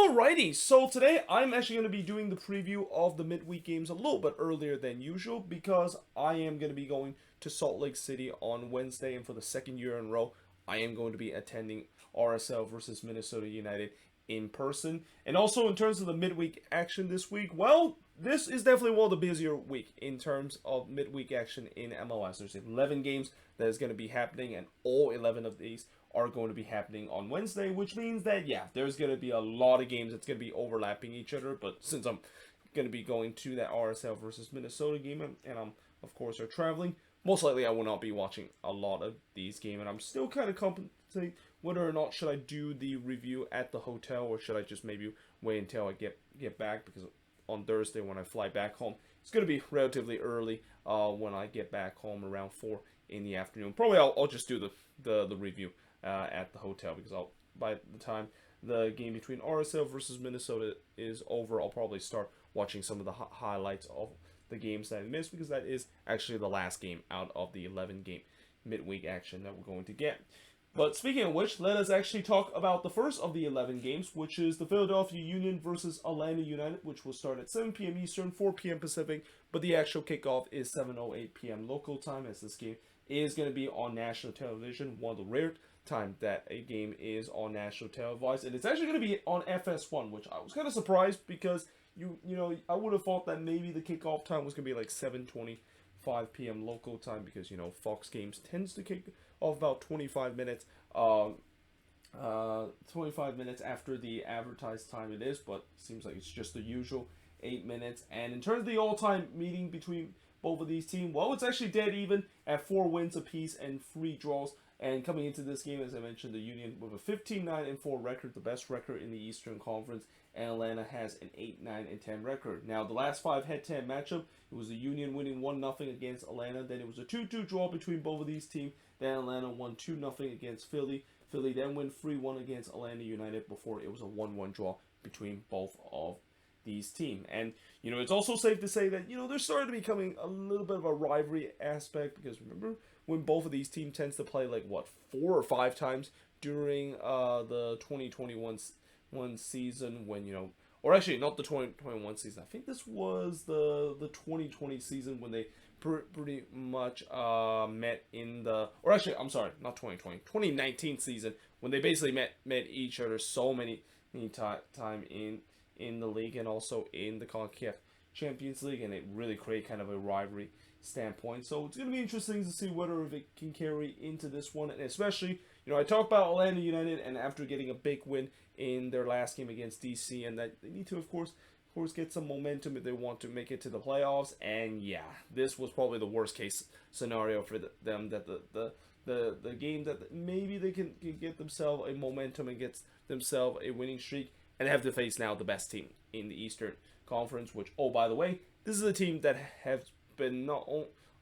Alrighty, so today I'm actually going to be doing the preview of the midweek games a little bit earlier than usual because I am going to be going to Salt Lake City on Wednesday, and for the second year in a row, I am going to be attending RSL versus Minnesota United in person. And also in terms of the midweek action this week, well, this is definitely one of the busier week in terms of midweek action in MLS. There's 11 games that is going to be happening, and all 11 of these are going to be happening on Wednesday, which means that, yeah, there's going to be a lot of games that's going to be overlapping each other. But since I'm going to be going to that RSL versus Minnesota game, and I'm, of course, are traveling, most likely I will not be watching a lot of these games, and I'm still kind of contemplating whether or not should I do the review at the hotel, or should I just maybe wait until I get back, because on Thursday when I fly back home, it's going to be relatively early when I get back home around 4 in the afternoon. Probably I'll just do the review at the hotel, because by the time the game between RSL versus Minnesota is over, I'll probably start watching some of the highlights of the games that I missed, because that is actually the last game out of the 11-game midweek action that we're going to get. But speaking of which, let us actually talk about the first of the 11 games, which is the Philadelphia Union versus Atlanta United, which will start at 7 p.m. Eastern, 4 p.m. Pacific, but the actual kickoff is 7:08 p.m. local time, as this game is going to be on national television, one of the rare time that a game is on national televised, and it's actually going to be on FS1, which I was kind of surprised, because you know I would have thought that maybe the kickoff time was going to be like 7:25 p.m. local time, because Fox games tends to kick off about 25 minutes 25 minutes after the advertised time it is, but it seems like it's just the usual 8 minutes. And in terms of the all-time meeting between both of these teams, well, it's actually dead even at 4 wins apiece and 3 draws. And coming into this game, as I mentioned, the Union with a 15-9-4 record, the best record in the Eastern Conference, and Atlanta has an 8-9-10 record. Now, the last 5 head-to-head matchup, it was the Union winning 1-0 against Atlanta. Then it was a 2-2 draw between both of these teams. Then Atlanta won 2-0 against Philly. Philly then went 3-1 against Atlanta United before it was a 1-1 draw between both of these teams. And, it's also safe to say that, there's starting to becoming a little bit of a rivalry aspect, because remember when both of these teams tends to play 4 or 5 times during the 2021 season, when, or actually not the 2021 season. I think this was the 2020 season when they pretty much met in the, or actually, I'm sorry, not 2019 season, when they basically met each other so many time in the league, and also in the CONCACAF Champions League, and it really created kind of a rivalry standpoint. So it's going to be interesting to see whether if it can carry into this one, and especially, I talked about Atlanta United, and after getting a big win in their last game against DC, and that they need to, of course, get some momentum if they want to make it to the playoffs. And yeah, this was probably the worst case scenario for them, that the game that maybe they can get themselves a momentum and get themselves a winning streak, and they have to face now the best team in the Eastern Conference, which, oh, by the way, this is a team that have been not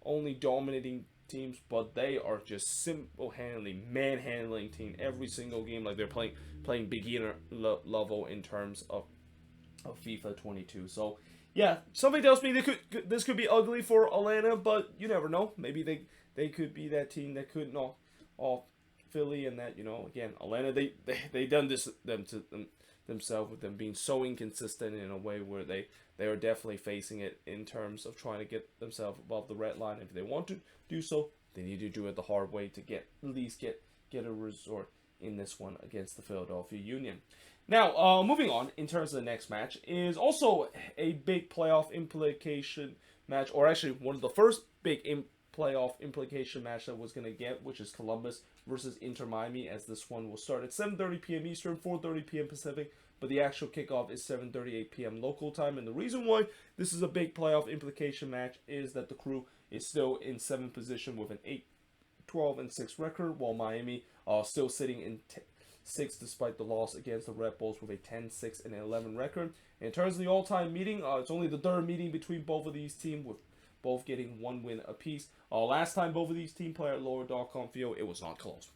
only dominating teams, but they are just single-handedly manhandling team every single game, like they're playing beginner level in terms of FIFA 22. So yeah, something tells me this could be ugly for Atlanta, but you never know. Maybe they could be that team that could knock off Philly, and that, again, Atlanta, they done this themselves with them being so inconsistent in a way where they are definitely facing it in terms of trying to get themselves above the red line. If they want to do so, they need to do it the hard way to at least get a result in this one against the Philadelphia Union. Now, moving on, in terms of the next match, is also a big playoff implication match, or actually one of the first big playoff implication match that was going to get, which is Columbus versus Inter Miami, as this one will start at 7:30 p.m. Eastern, 4:30 p.m. Pacific, but the actual kickoff is 7:38 p.m. local time. And the reason why this is a big playoff implication match is that the Crew is still in 7th position with an 8-12-6 record, while Miami still sitting in 6th despite the loss against the Red Bulls with a 10-6-11 record. And in terms of the all-time meeting, it's only the third meeting between both of these teams, with both getting 1 win apiece. Last time both of these teams played at Lower.com Field, it was not close.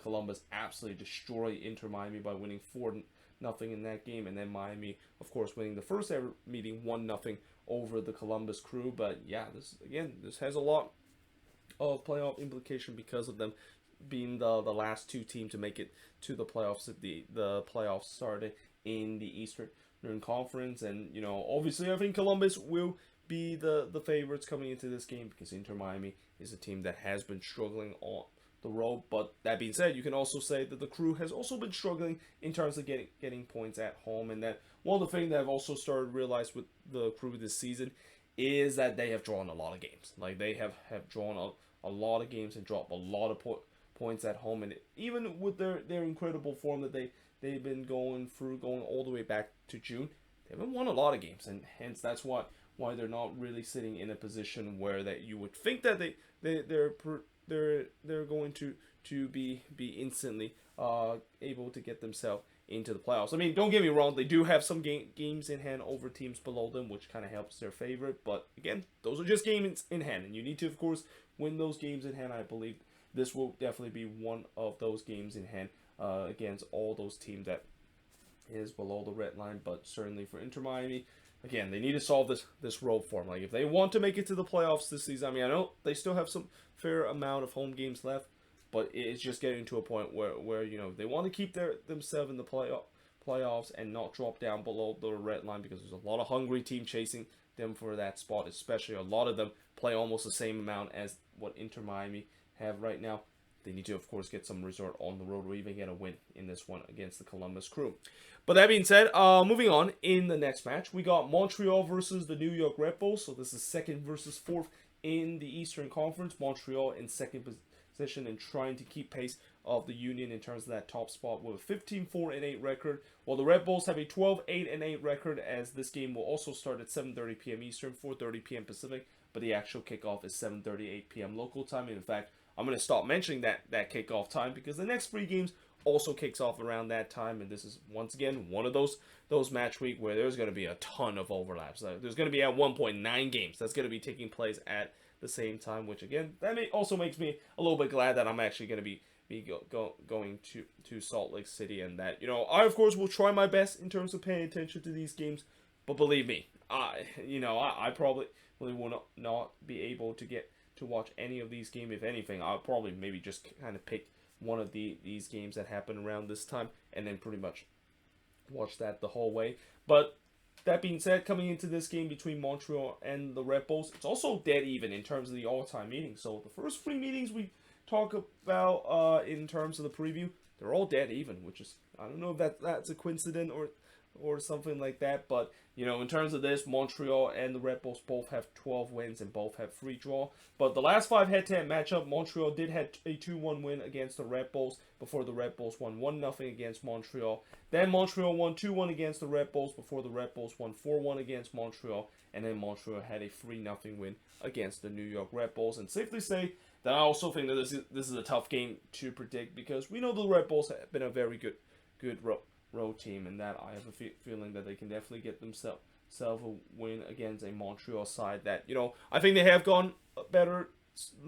Columbus absolutely destroyed Inter Miami by winning 4-0 in that game, and then Miami, of course, winning the first ever meeting 1-0 over the Columbus Crew. But yeah, this has a lot of playoff implication because of them being the last 2 teams to make it to the playoffs. The playoffs started in the Eastern Conference. And, you know, obviously I think Columbus will be the favorites coming into this game because Inter Miami is a team that has been struggling on the road. But that being said, you can also say that the Crew has also been struggling in terms of getting points at home, and that one of the things that I've also started to realize with the Crew this season is that they have drawn a lot of games. Like, they have drawn a lot of games and dropped a lot of points at home, and even with their incredible form that they've been going all the way back to June, they haven't won a lot of games, and hence that's why they're not really sitting in a position where that you would think that they're going to be instantly able to get themselves into the playoffs. I mean, don't get me wrong, they do have some games in hand over teams below them, which kind of helps their favorite. But again, those are just games in hand, and you need to, of course, win those games in hand. I believe this will definitely be one of those games in hand against all those teams that is below the red line. But certainly for Inter Miami, again, they need to solve this road form. Like, if they want to make it to the playoffs this season, I mean, I know they still have some fair amount of home games left, but it's just getting to a point where you know, they want to keep themselves in the playoffs and not drop down below the red line, because there's a lot of hungry team chasing them for that spot, especially a lot of them play almost the same amount as what Inter Miami have right now. They need to, of course, get some result on the road or even get a win in this one against the Columbus Crew. But that being said, moving on, in the next match, we got Montreal versus the New York Red Bulls. So this is second versus fourth in the Eastern Conference. Montreal in second position and trying to keep pace of the Union in terms of that top spot with a 15-4-8 record, while the Red Bulls have a 12-8-8 record, as this game will also start at 7:30 p.m. Eastern, 4:30 p.m. Pacific, but the actual kickoff is 7:38 p.m. local time. And in fact, I'm going to stop mentioning that kickoff time because the next three games also kicks off around that time, and this is once again one of those match week where there's going to be a ton of overlaps. There's going to be at 1.9 games that's going to be taking place at the same time, which again, that also makes me a little bit glad that I'm actually going to be going to Salt Lake City, and that, you know, I of course will try my best in terms of paying attention to these games, but believe me, I probably will not be able to get to watch any of these games. If anything, I'll probably maybe just kind of pick one of these games that happen around this time and then pretty much watch that the whole way. But that being said, coming into this game between Montreal and the Red Bulls, it's also dead even in terms of the all-time meetings. So the first three meetings we talk about in terms of the preview, they're all dead even, which is, I don't know if that's a coincidence or something like that, but you know, in terms of this, Montreal and the Red Bulls both have 12 wins and both have 3 draw. But the last 5 head-to-head matchup, Montreal did have a 2-1 win against the Red Bulls before the Red Bulls won 1-0 against Montreal. Then Montreal won 2-1 against the Red Bulls before the Red Bulls won 4-1 against Montreal, and then Montreal had a 3-0 win against the New York Red Bulls. And safely say that I also think that this is a tough game to predict, because we know the Red Bulls have been a very good road team, and that I have a feeling that they can definitely get themselves a win against a Montreal side that, you know, I think they have gone better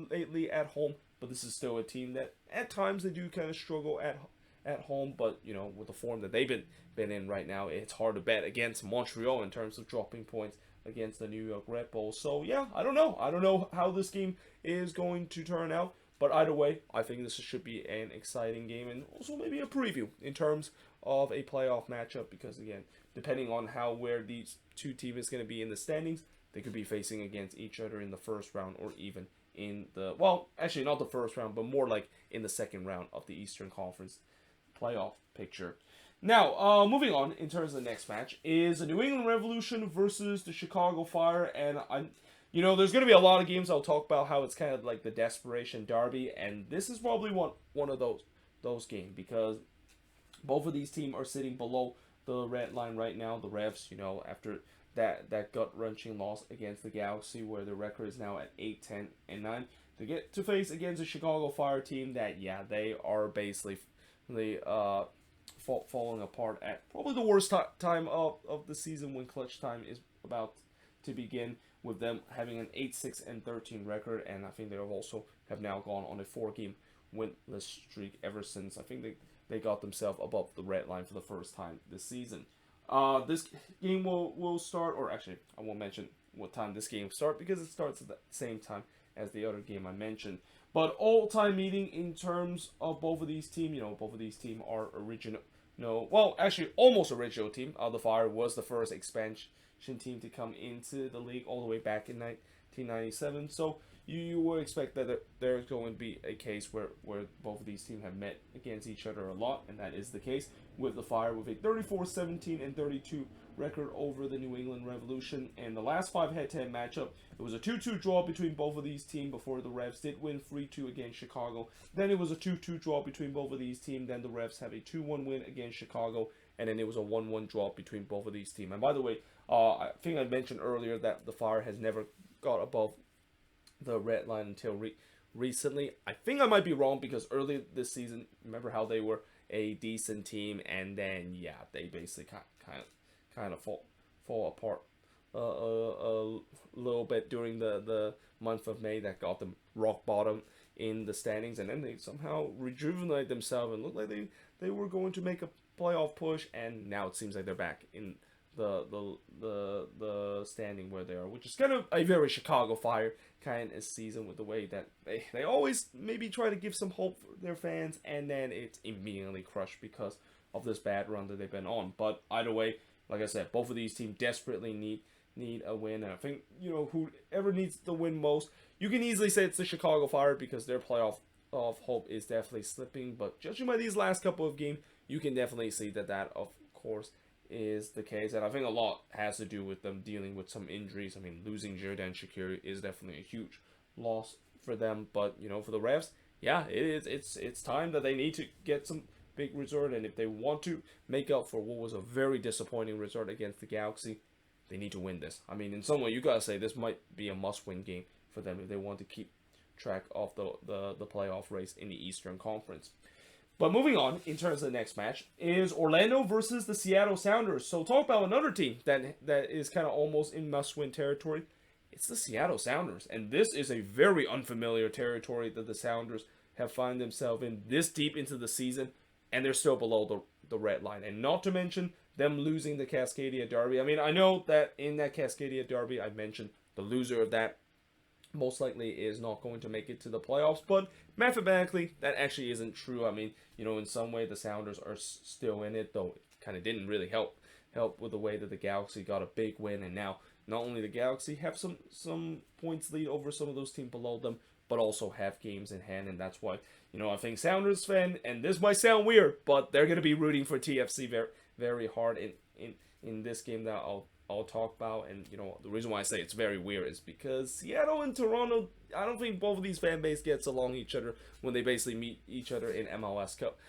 lately at home, but this is still a team that at times they do kind of struggle at home. But you know, with the form that they've been in right now, it's hard to bet against Montreal in terms of dropping points against the New York Red Bulls. So yeah, I don't know how this game is going to turn out, but either way, I think this should be an exciting game, and also maybe a preview in terms of a playoff matchup, because again, depending on where these two teams is going to be in the standings, they could be facing against each other in the first round, or even in the, well, actually not the first round, but more like in the second round of the Eastern Conference playoff picture. Now, moving on, in terms of the next match, is the New England Revolution versus the Chicago Fire, and you know, there's going to be a lot of games I'll talk about how it's kind of like the desperation derby, and this is probably one of those games, because both of these teams are sitting below the red line right now. The Revs, you know, after that gut-wrenching loss against the Galaxy, where the record is now at 8-10-9, to get to face against a Chicago Fire team that, yeah, they are basically falling apart at probably the worst time of the season, when clutch time is about to begin, with them having an 8-6-13 record, and I think they have now gone on a 4-game winless streak ever since. I think they got themselves above the red line for the first time this season. This game will start, or actually, I won't mention what time this game starts, because it starts at the same time as the other game I mentioned. But all-time meeting in terms of both of these teams, you know, both of these teams are well, actually, almost original team. The Fire was the first expansion team to come into the league all the way back in 1997. So you would expect that there's going to be a case where both of these teams have met against each other a lot, and that is the case with the Fire with a 34-17 and 32 record over the New England Revolution. And the last 5 head-to-head matchup, it was a 2-2 draw between both of these teams before the Revs did win 3-2 against Chicago. Then it was a 2-2 draw between both of these teams. Then the Revs have a 2-1 win against Chicago, and then it was a 1-1 draw between both of these teams. And by the way, I think I mentioned earlier that the Fire has never got above the red line until recently. I think I might be wrong, because early this season, remember how they were a decent team, and then they basically kind of fall apart a little bit during the month of May. That got them rock bottom in the standings, and then they somehow rejuvenate themselves and look like they were going to make a playoff push, and now it seems like they're back in the standing where they are, which is kind of a very Chicago Fire kind of season, with the way that they always maybe try to give some hope for their fans, and then it's immediately crushed because of this bad run that they've been on. But either way, like I said, both of these teams desperately need a win, and I think whoever needs the win most, you can easily say it's the Chicago Fire, because their playoff of hope is definitely slipping. But judging by these last couple of games, you can definitely see that of course is the case, and I think a lot has to do with them dealing with some injuries. I mean, losing Xherdan Shaqiri is definitely a huge loss for them, but for the Revs, it's time that they need to get some big result, and if they want to make up for what was a very disappointing result against the Galaxy, they need to win this. I mean, in some way, you gotta say this might be a must-win game for them if they want to keep track of the playoff race in the Eastern Conference. But moving on, in terms of the next match, is Orlando versus the Seattle Sounders. So talk about another team that is kind of almost in must-win territory. It's the Seattle Sounders. And this is a very unfamiliar territory that the Sounders have found themselves in this deep into the season. And they're still below the red line. And not to mention them losing the Cascadia Derby. I mean, I know that in that Cascadia Derby, I mentioned the loser of that most likely is not going to make it to the playoffs, but mathematically, that actually isn't true. I mean, in some way, the Sounders are still in it, though it kind of didn't really help with the way that the Galaxy got a big win, and now not only the Galaxy have some points lead over some of those teams below them, but also have games in hand, and that's why, I think Sounders fan, and this might sound weird, but they're going to be rooting for TFC very, very hard in this game that I'll talk about. And the reason why I say it's very weird is because Seattle and Toronto, I don't think both of these fan base gets along each other when they basically meet each other in MLS Cup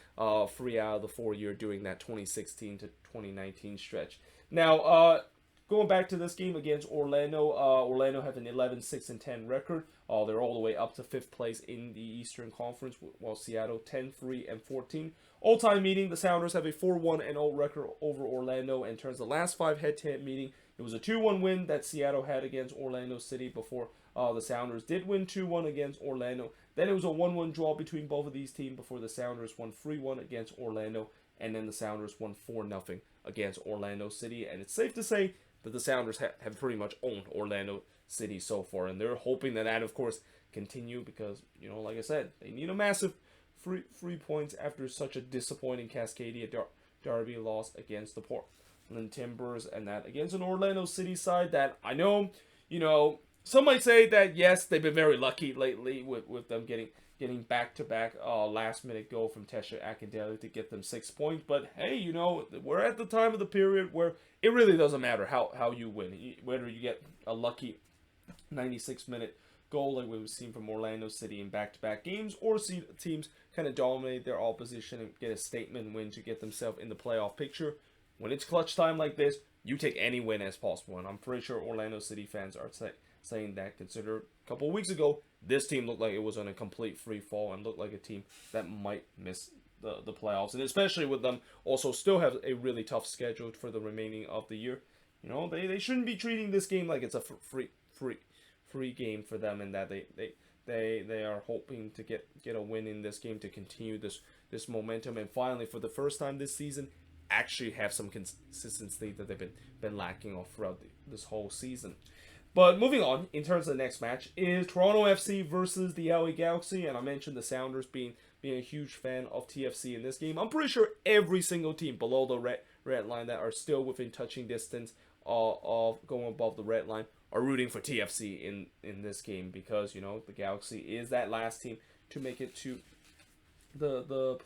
3 out of the 4 year during that 2016 to 2019 stretch. Now, going back to this game against Orlando, Orlando have an 11-6-10 record. They're all the way up to 5th place in the Eastern Conference, while Seattle 10-3-14. All-time meeting, the Sounders have a 4-1-0 record over Orlando, and turns the last 5 head-to-head meeting. It was a 2-1 win that Seattle had against Orlando City before the Sounders did win 2-1 against Orlando. Then it was a 1-1 draw between both of these teams before the Sounders won 3-1 against Orlando, and then the Sounders won 4-0 against Orlando City. And it's safe to say that the Sounders have pretty much owned Orlando City so far, and they're hoping that of course continue, because like I said, they need a massive 3 points after such a disappointing Cascadia Derby loss against the Portland Timbers, and that against an Orlando City side that I know, some might say that yes, they've been very lucky lately with them getting back-to-back last-minute goal from Tesha Akindele to get them 6 points. But hey, we're at the time of the period where it really doesn't matter how you win, whether you get a lucky 96-minute goal like we've seen from Orlando City in back-to-back games, or see teams kind of dominate their opposition and get a statement win to get themselves in the playoff picture. When it's clutch time like this, you take any win as possible, and I'm pretty sure Orlando City fans are saying that, consider a couple of weeks ago, this team looked like it was on a complete free fall and looked like a team that might miss the playoffs, and especially with them also still have a really tough schedule for the remaining of the year. They shouldn't be treating this game like it's a free game for them, and that they are hoping to get a win in this game to continue this momentum, and finally, for the first time this season, actually have some consistency that they've been lacking of throughout this whole season. But moving on, in terms of the next match, is Toronto FC versus the LA Galaxy, and I mentioned the Sounders being being a huge fan of TFC in this game. I'm pretty sure every single team below the red line that are still within touching distance of going above the red line are rooting for TFC in this game, because the Galaxy is that last team to make it to the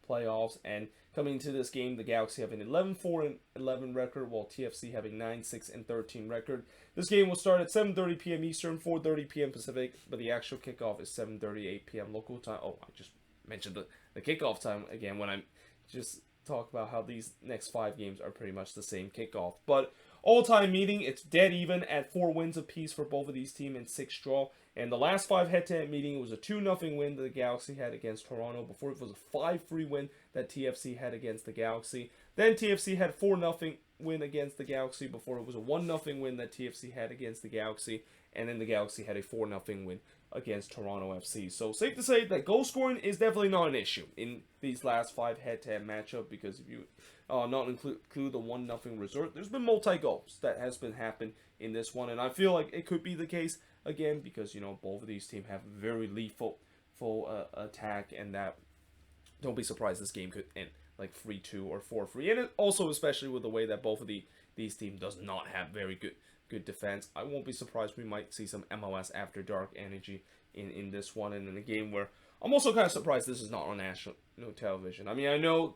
playoffs. And coming into this game, the Galaxy have an 11-4-11 record, while TFC have a 9-6-13 record. This game will start at 7:30 p.m. Eastern, 4:30 p.m. Pacific, but the actual kickoff is 7:38 p.m. local time. Oh, I just mentioned the kickoff time again when I just talk about how these next 5 games are pretty much the same kickoff. But all-time meeting, it's dead even at 4 wins apiece for both of these teams and 6 draw. And the last 5 head-to-head meeting, it was a 2-0 win that the Galaxy had against Toronto. Before, it was a 5-3 win that TFC had against the Galaxy. Then TFC had 4-0 win against the Galaxy. Before, it was a 1-0 win that TFC had against the Galaxy. And then the Galaxy had a 4-0 win against Toronto FC. So safe to say that goal scoring is definitely not an issue in these last 5 head-to-head matchup, because if you not include the 1-0 result, there's been multi-goals that has been happened in this one. And I feel like it could be the case again, because both of these teams have very lethal attack, and that don't be surprised this game could end like 3-2 or 4-3. And also, especially with the way that both of these teams does not have very good defense, I won't be surprised we might see some MLS After Dark energy in this one, and in a game where I'm also kind of surprised this is not on national television. I mean, I know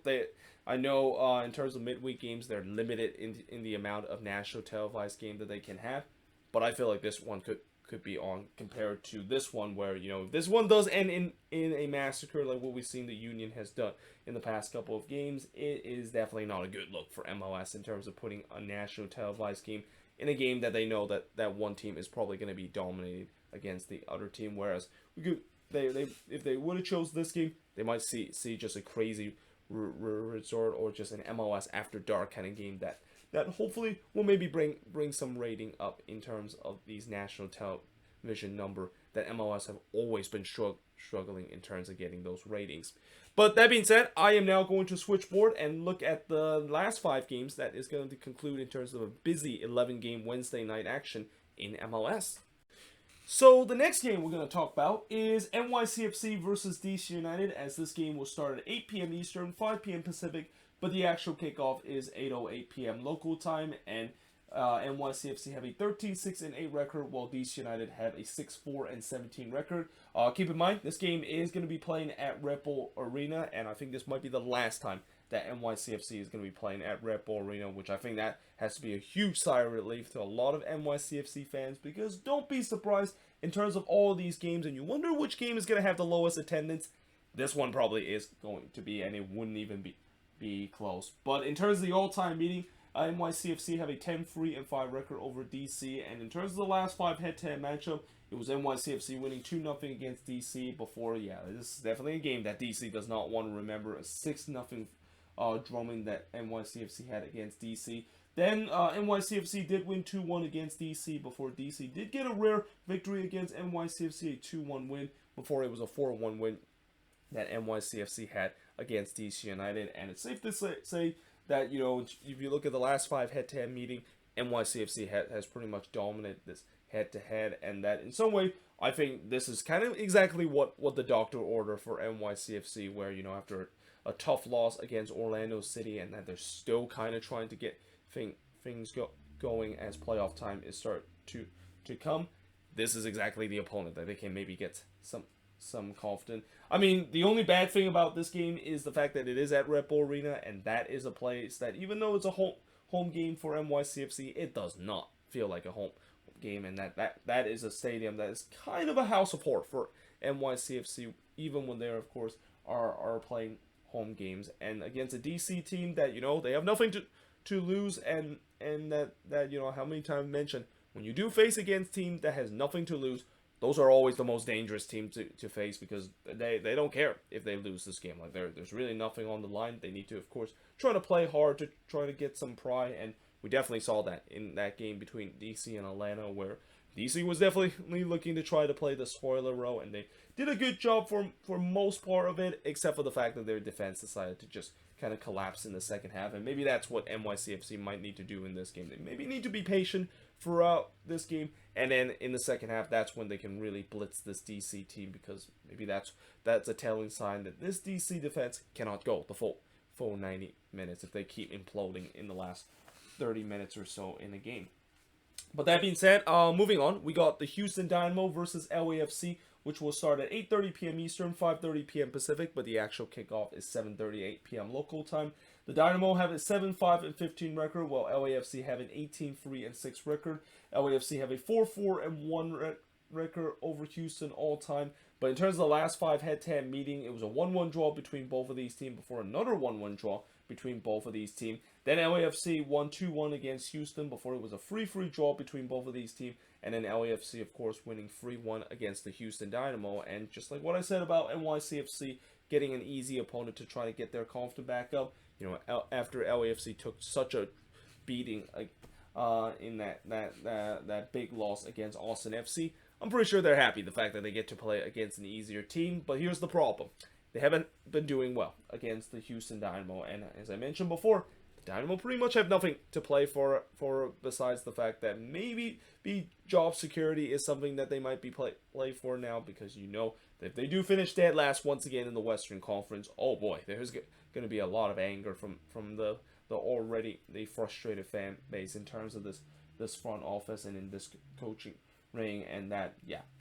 in terms of midweek games, they're limited in the amount of national televised game that they can have, but I feel like this one could be on, compared to this one where, if this one does end in a massacre like what we've seen the Union has done in the past couple of games, it is definitely not a good look for MLS in terms of putting a national televised game in a game that they know that one team is probably going to be dominated against the other team. Whereas if they would have chose this game, they might see just a crazy resort, or just an MLS After Dark kind of game that hopefully will maybe bring some rating up in terms of these national television number that MLS have always been struggling in terms of getting those ratings. But that being said, I am now going to switchboard and look at the last 5 games that is going to conclude in terms of a busy 11-game Wednesday night action in MLS. So the next game we're going to talk about is NYCFC versus DC United, as this game will start at 8 p.m. Eastern, 5 p.m. Pacific, but the actual kickoff is 8:08 p.m. local time, and NYCFC have a 13-6-8 record, while DC United have a 6-4-17 record. Keep in mind, this game is going to be playing at Red Bull Arena, and I think this might be the last time that NYCFC is going to be playing at Red Bull Arena, which I think that has to be a huge sigh of relief to a lot of NYCFC fans, because don't be surprised in terms of all of these games, and you wonder which game is going to have the lowest attendance. This one probably is going to be, and it wouldn't even be close. But in terms of the all-time meeting, NYCFC have a 10-3-5 record over DC, and in terms of the last 5 head-to-head matchup, it was NYCFC winning 2-0 against DC before. Yeah, this is definitely a game that DC does not want to remember. A 6-0 drumming that NYCFC had against DC. Then NYCFC did win 2-1 against DC before DC did get a rare victory against NYCFC, a 2-1 win, before it was a 4-1 win that NYCFC had against DC United. And it's safe to say that, if you look at the last 5 head-to-head meeting, NYCFC has pretty much dominated this head-to-head, and that in some way, I think this is kind of exactly what the doctor ordered for NYCFC, where, after a tough loss against Orlando City, and that they're still kind of trying to get things going as playoff time is start to come, this is exactly the opponent that they can maybe get some confidence. I mean, the only bad thing about this game is the fact that it is at Red Bull Arena, and that is a place that, even though it's a home game for NYCFC, it does not feel like a home game, and that is a stadium that is kind of a house of horror for NYCFC, even when they're, of course, are playing home games, and against a DC team that, they have nothing to lose, and that how many times mentioned, when you do face against team that has nothing to lose, those are always the most dangerous teams to face, because they don't care if they lose this game. Like, there's really nothing on the line. They need to, of course, try to play hard to try to get some pride, and we definitely saw that in that game between DC and Atlanta, where DC was definitely looking to try to play the spoiler role, and they did a good job for most part of it, except for the fact that their defense decided to just kind of collapse in the second half, and maybe that's what NYCFC might need to do in this game. They maybe need to be patient throughout this game, and then in the second half, that's when they can really blitz this DC team, because maybe that's a telling sign that this DC defense cannot go the full 90 minutes if they keep imploding in the last 30 minutes or so in the game. But that being said, moving on, we got the Houston Dynamo versus LAFC, which will start at 8:30 p.m. Eastern, 5:30 p.m. Pacific, but the actual kickoff is 7:38 p.m. local time. The Dynamo have a 7-5-15 record, while LAFC have an 18-3-6 record. LAFC have a 4-4-1 record over Houston all time. But in terms of the last 5 head-to-head meeting, it was a 1-1 draw between both of these teams before another 1-1 draw between both of these teams. Then LAFC won 2-1 against Houston before it was a 3-3 draw between both of these teams. And then LAFC, of course, winning 3-1 against the Houston Dynamo. And just like what I said about NYCFC getting an easy opponent to try to get their confidence back up, after LAFC took such a beating in that big loss against Austin FC, I'm pretty sure they're happy the fact that they get to play against an easier team. But here's the problem. They haven't been doing well against the Houston Dynamo. And as I mentioned before, the Dynamo pretty much have nothing to play for besides the fact that maybe job security is something that they might be play for now, because that if they do finish dead last once again in the Western Conference, oh boy, there's going to be a lot of anger from the already frustrated fan base in terms of this front office and in this coaching ring, and that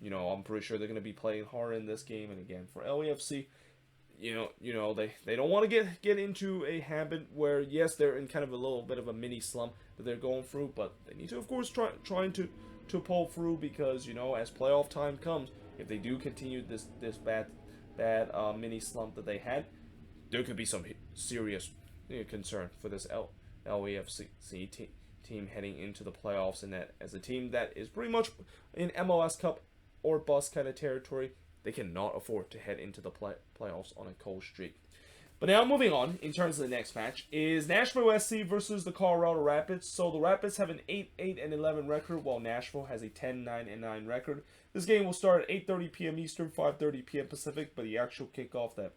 I'm pretty sure they're going to be playing hard in this game. And again, for LAFC, they don't want to get into a habit where, yes, they're in kind of a little bit of a mini slump that they're going through, but they need to, of course, trying to pull through, because as playoff time comes, if they do continue this bad mini slump that they had, there could be some serious concern for this LAFC team heading into the playoffs, and that as a team that is pretty much in MLS Cup or bust kind of territory, they cannot afford to head into the playoffs on a cold streak. But now moving on, in terms of the next match, is Nashville Sc versus the Colorado Rapids. So the Rapids have an 8-8-11 record, while Nashville has a 10-9-9 record. This game will start at 8:30 p.m. Eastern, 5:30 p.m. Pacific, but the actual kickoff that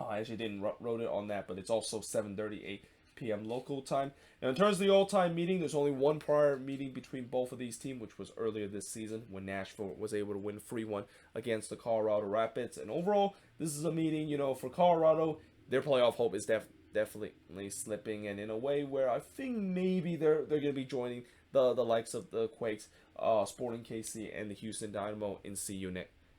I actually didn't wrote it on that, but it's also 7:38 p.m. local time. Now, in terms of the all-time meeting, there's only one prior meeting between both of these teams, which was earlier this season when Nashville was able to win 3-1 against the Colorado Rapids. And overall, this is a meeting, for Colorado, their playoff hope is definitely slipping, and in a way where I think maybe they're going to be joining the likes of the Quakes, Sporting KC, and the Houston Dynamo in CU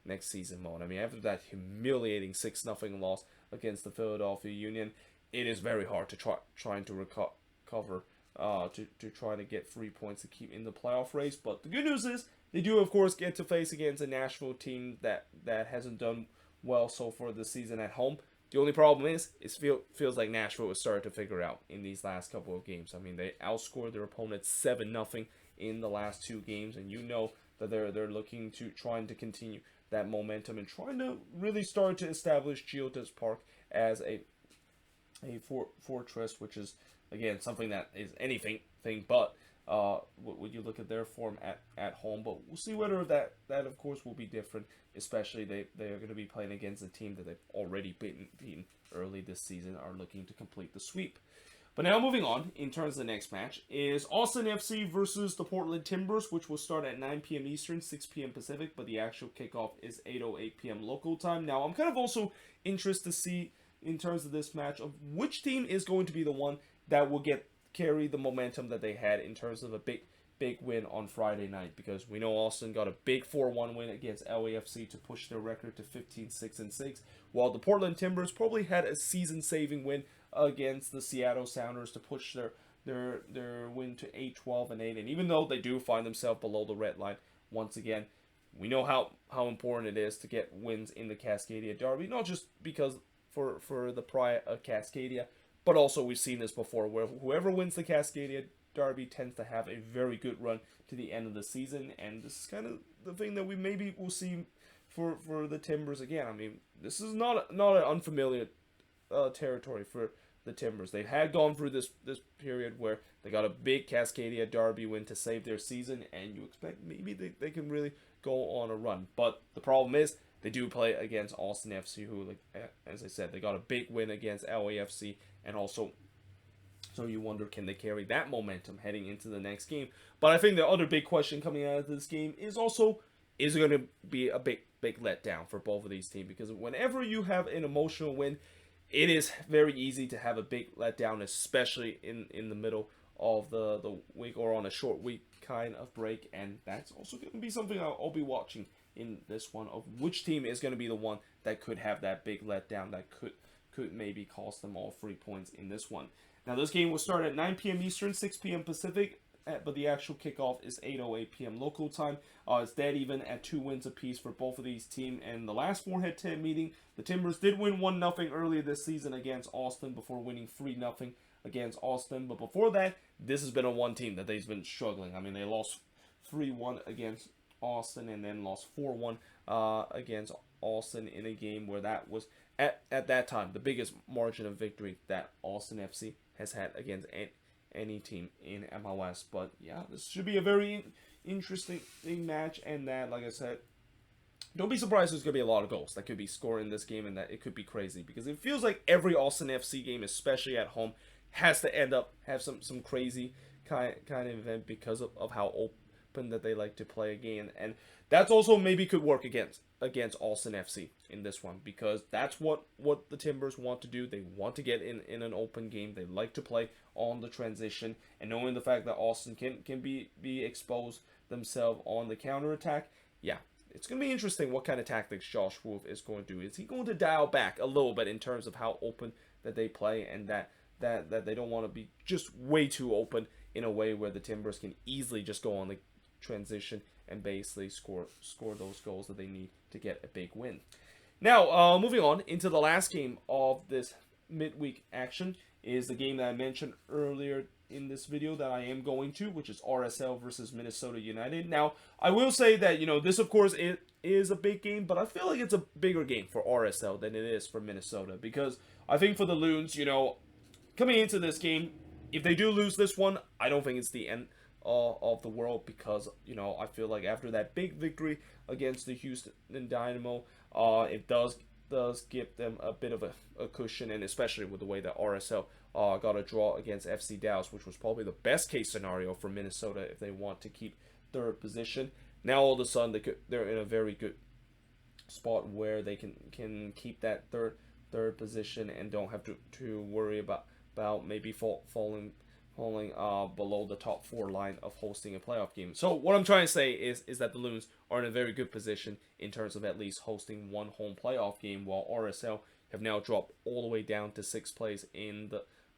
next season mode. I mean, after that humiliating 6-0 loss against the Philadelphia Union, it is very hard to trying to recover to try to get 3 points to keep in the playoff race. But the good news is they do, of course, get to face against a Nashville team that hasn't done well so far this season at home. The only problem is it feels like Nashville was starting to figure out in these last couple of games. I mean, they outscored their opponents 7-0 in the last 2 games, and that they're looking to trying to continue that momentum and trying to really start to establish Geodis Park as a fortress, which is, again, something that is anything but when you look at their form at home. But we'll see whether that of course will be different, especially they are going to be playing against a team that they've already beaten early this season, are looking to complete the sweep. But now moving on, in terms of the next match, is Austin FC versus the Portland Timbers, which will start at 9 p.m. Eastern, 6 p.m. Pacific, but the actual kickoff is 8:08 p.m. local time. Now, I'm kind of also interested to see, in terms of this match, of which team is going to be the one that will carry the momentum that they had in terms of a big win on Friday night, because we know Austin got a big 4-1 win against LAFC to push their record to 15-6-6, while the Portland Timbers probably had a season-saving win against the Seattle Sounders to push their win to 8-12-8. And even though they do find themselves below the red line once again, we know how important it is to get wins in the Cascadia Derby, not just because for the pride of Cascadia, but also we've seen this before, where whoever wins the Cascadia Derby tends to have a very good run to the end of the season, and this is kind of the thing that we maybe will see for the Timbers again. I mean, this is not an unfamiliar territory for the Timbers. They had gone through this period where they got a big Cascadia Derby win to save their season, and you expect maybe they can really go on a run. But the problem is they do play against Austin FC, who, like as I said, they got a big win against LAFC, and also, so you wonder, can they carry that momentum heading into the next game? But I think the other big question coming out of this game is also, is it going to be a big letdown for both of these teams? Because whenever you have an emotional win, it is very easy to have a big letdown, especially in the middle of the week or on a short week kind of break. And that's also going to be something I'll be watching in this one, of which team is going to be the one that could have that big letdown that could maybe cost them all 3 points in this one. Now, this game will start at 9 p.m. Eastern, 6 p.m. Pacific, but the actual kickoff is 8:08 p.m. local time. It's dead even at 2 wins apiece for both of these teams. And the last 4 head-to-head meeting, the Timbers did win 1-0 earlier this season against Austin before winning 3-0 against Austin. But before that, this has been a one team that they've been struggling. I mean, they lost 3-1 against Austin and then lost 4-1 against Austin in a game where that was, at that time, the biggest margin of victory that Austin FC has had against any team in MLS. But yeah, this should be a very interesting match, and that, like I said, don't be surprised there's going to be a lot of goals that could be scored in this game, and that it could be crazy, because it feels like every Austin FC game, especially at home, has to have some crazy kind of event because of how open that they like to play a game. And that's also maybe could work against Austin FC in this one, because that's what the Timbers want to do. They want to get in an open game. They like to play on the transition, and knowing the fact that Austin can be exposed themselves on the counterattack, yeah, it's going to be interesting what kind of tactics Josh Wolf is going to do. Is he going to dial back a little bit in terms of how open that they play, and that they don't want to be just way too open in a way where the Timbers can easily just go on the transition and basically score those goals that they need to get a big win. Now, moving on into the last game of this midweek action is the game that I mentioned earlier in this video that I am going to, which is RSL versus Minnesota United. Now, I will say that, this of course is a big game, but I feel like it's a bigger game for RSL than it is for Minnesota, because I think for the Loons, coming into this game, if they do lose this one, I don't think it's the end of the world, because I feel like after that big victory against the Houston Dynamo, it does give them a bit of a cushion, and especially with the way that RSL got a draw against FC Dallas, which was probably the best case scenario for Minnesota if they want to keep third position. Now all of a sudden they're in a very good spot where they can keep that third position and don't have to worry about maybe falling below the top 4 line of hosting a playoff game. So what I'm trying to say is that the Loons are in a very good position in terms of at least hosting one home playoff game, while RSL have now dropped all the way down to 6th place in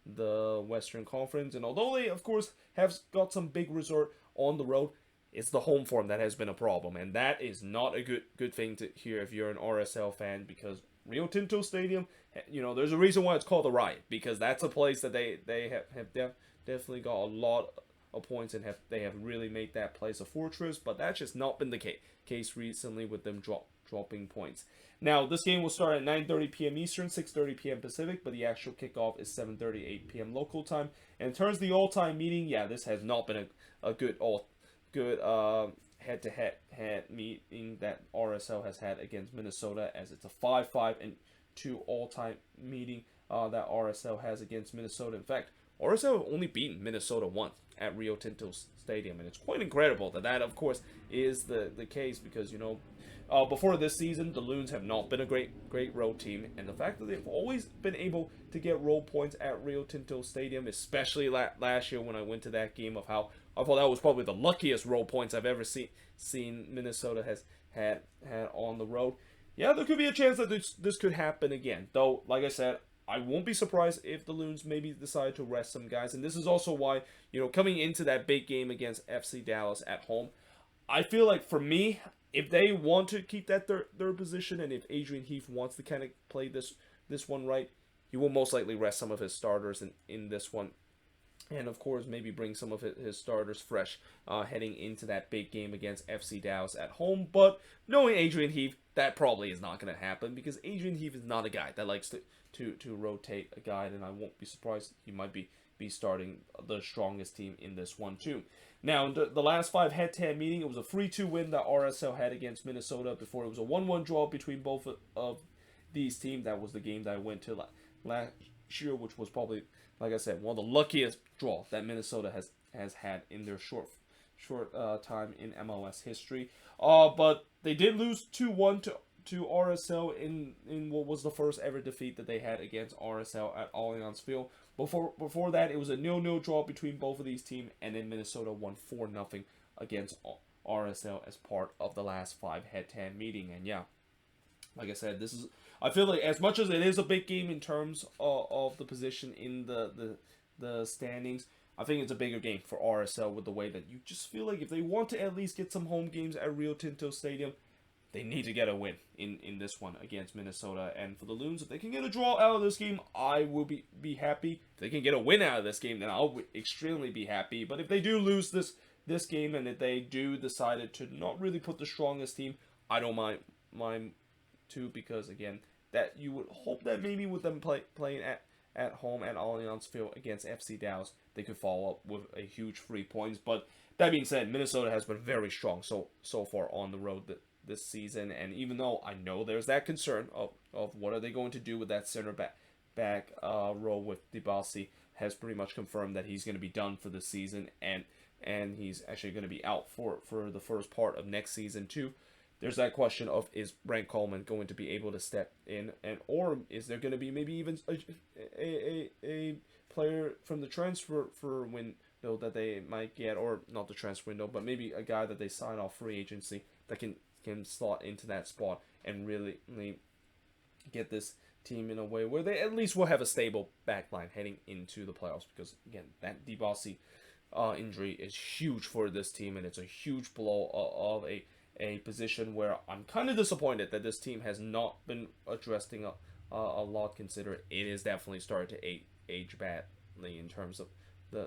the Western Conference. And although they, of course, have got some big resort on the road, it's the home form that has been a problem, and that is not a good thing to hear if you're an RSL fan, because Rio Tinto Stadium, there's a reason why it's called the Riot, because that's a place that they have definitely got a lot of points, and they have really made that place a fortress. But that's just not been the case recently with them dropping points. Now, this game will start at 9:30 p.m. Eastern, 6:30 p.m. Pacific, but the actual kickoff is 7:38 p.m. local time. And in terms of the all-time meeting, yeah, this has not been a good head-to-head meeting that RSL has had against Minnesota, as it's a 5-5-2 all-time meeting that RSL has against Minnesota. In fact, RSL have only beaten Minnesota once at Rio Tinto Stadium, and it's quite incredible that of course is the case, because before this season the Loons have not been a great road team, and the fact that they've always been able to get road points at Rio Tinto Stadium, especially last year when I went to that game, of how I thought that was probably the luckiest road points I've ever seen Minnesota has had on the road. Yeah, there could be a chance that this could happen again, though. Like I said, I won't be surprised if the Loons maybe decide to rest some guys. And this is also why, coming into that big game against FC Dallas at home, I feel like for me, if they want to keep that third position, and if Adrian Heath wants to kind of play this one right, he will most likely rest some of his starters in this one. And of course, maybe bring some of his starters fresh heading into that big game against FC Dallas at home. But knowing Adrian Heath, that probably is not going to happen, because Adrian Heath is not a guy that likes to rotate a guy, and I won't be surprised he might be be starting the strongest team in this one too. Now, in the last 5 head-to-head meeting, it was a 3-2 win that RSL had against Minnesota before it was a 1-1 draw between both of these teams. That was the game that I went to last year, which was probably, like I said, one of the luckiest draws that Minnesota has had in their short time in MLS history. But they did lose 2-1 to RSL in what was the first ever defeat that they had against RSL at Allianz Field. Before that, it was a 0-0 draw between both of these teams, and then Minnesota won 4-0 against RSL as part of the last 5 head-to-head meeting. And yeah, like I said, I feel like as much as it is a big game in terms of the position in the standings, I think it's a bigger game for RSL with the way that you just feel like if they want to at least get some home games at Rio Tinto Stadium, they need to get a win in this one against Minnesota. And for the Loons, if they can get a draw out of this game, I will be happy. If they can get a win out of this game, then I'll extremely be happy. But if they do lose this game, and if they do decide to not really put the strongest team, I don't mind too, because again, that you would hope that maybe with them playing at home at Allianz Field against FC Dallas, they could follow up with a huge 3 points. But that being said, Minnesota has been very strong so far on the road this season, and even though I know there's that concern of what are they going to do with that center back role with Dibasi, has pretty much confirmed that he's going to be done for the season, and he's actually going to be out for the first part of next season too. There's that question of, is Brent Coleman going to be able to step in, or is there going to be maybe even a player from the transfer window that they might get, or not the transfer window, but maybe a guy that they sign off free agency that can slot into that spot and really get this team in a way where they at least will have a stable backline heading into the playoffs. Because again, that Dibasi injury is huge for this team, and it's a huge blow of a position where I'm kind of disappointed that this team has not been addressing a lot, considering it is definitely starting to age badly in terms of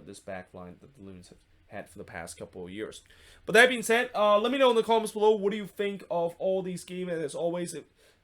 this back line that the Loons have had for the past couple of years. But that being said, let me know in the comments below, what do you think of all these games? And as always,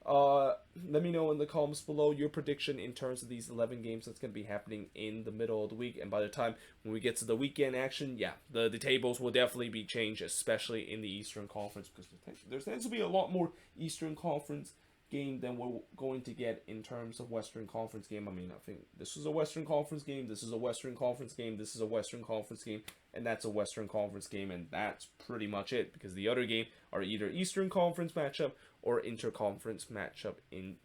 let me know in the comments below your prediction in terms of these 11 games that's going to be happening in the middle of the week. And by the time when we get to the weekend action, yeah, the tables will definitely be changed, especially in the Eastern Conference, because there tends to be a lot more Eastern Conference game than we're going to get in terms of Western Conference game. I mean, I think this is a Western Conference game, this is a Western Conference game, this is a Western Conference game, and that's a Western Conference game, and that's pretty much it, because the other game are either Eastern Conference matchup or interconference matchup in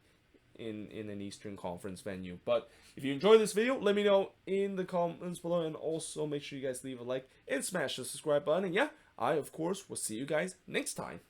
an Eastern Conference venue. But if you enjoyed this video, let me know in the comments below, and also make sure you guys leave a like and smash the subscribe button. And yeah, I of course will see you guys next time.